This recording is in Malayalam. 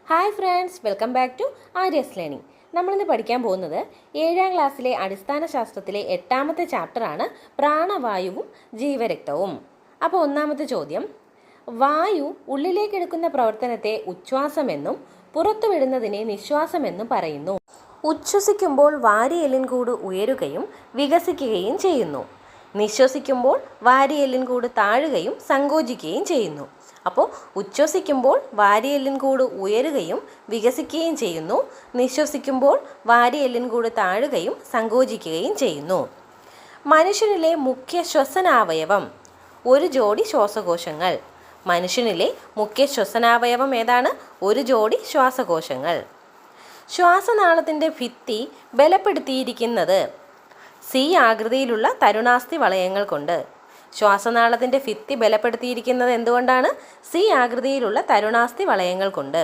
Hi friends, welcome back to Arya's learning. നമ്മളിന്ന് പഠിക്കാൻ പോകുന്നത് 7ാം ക്ലാസ്സിലെ അടിസ്ഥാന ശാസ്ത്രത്തിലെ 8ാമത്തെ ചാപ്റ്ററാണ് പ്രാണവായുവും ജീവരക്തവും. അപ്പോൾ ഒന്നാമത്തെ ചോദ്യം, വായു ഉള്ളിലേക്കെടുക്കുന്ന പ്രവർത്തനത്തെ ഉച്ഛ്വാസമെന്നും പുറത്തുവിടുന്നതിനെ നിശ്വാസമെന്നും പറയുന്നു. ഉച്ഛ്വസിക്കുമ്പോൾ വാരിയെല്ലിൻകൂട് ഉയരുകയും വികസിക്കുകയും ചെയ്യുന്നു. നിശ്വസിക്കുമ്പോൾ വാരിയെല്ലിൻകൂട് താഴുകയും സങ്കോചിക്കുകയും ചെയ്യുന്നു. അപ്പോൾ ഉച്ഛ്വസിക്കുമ്പോൾ വാരിയെല്ലിൻകൂട് ഉയരുകയും വികസിക്കുകയും ചെയ്യുന്നു. നിശ്വസിക്കുമ്പോൾ വാരിയെല്ലിൻകൂട് താഴുകയും സങ്കോചിക്കുകയും ചെയ്യുന്നു. മനുഷ്യനിലെ മുഖ്യ ശ്വസനാവയവം ഒരു ജോഡി ശ്വാസകോശങ്ങൾ. മനുഷ്യനിലെ മുഖ്യ ശ്വസനാവയവം ഏതാണ്? ഒരു ജോഡി ശ്വാസകോശങ്ങൾ. ശ്വാസനാളത്തിൻ്റെ ഭിത്തി ബലപ്പെടുത്തിയിരിക്കുന്നത് സി ആകൃതിയിലുള്ള തരുണാസ്ഥി വളയങ്ങൾ കൊണ്ട്. ശ്വാസനാളത്തിൻ്റെ ഭിത്തി ബലപ്പെടുത്തിയിരിക്കുന്നത് എന്തുകൊണ്ടാണ്? സി ആകൃതിയിലുള്ള തരുണാസ്ഥി വളയങ്ങൾ കൊണ്ട്.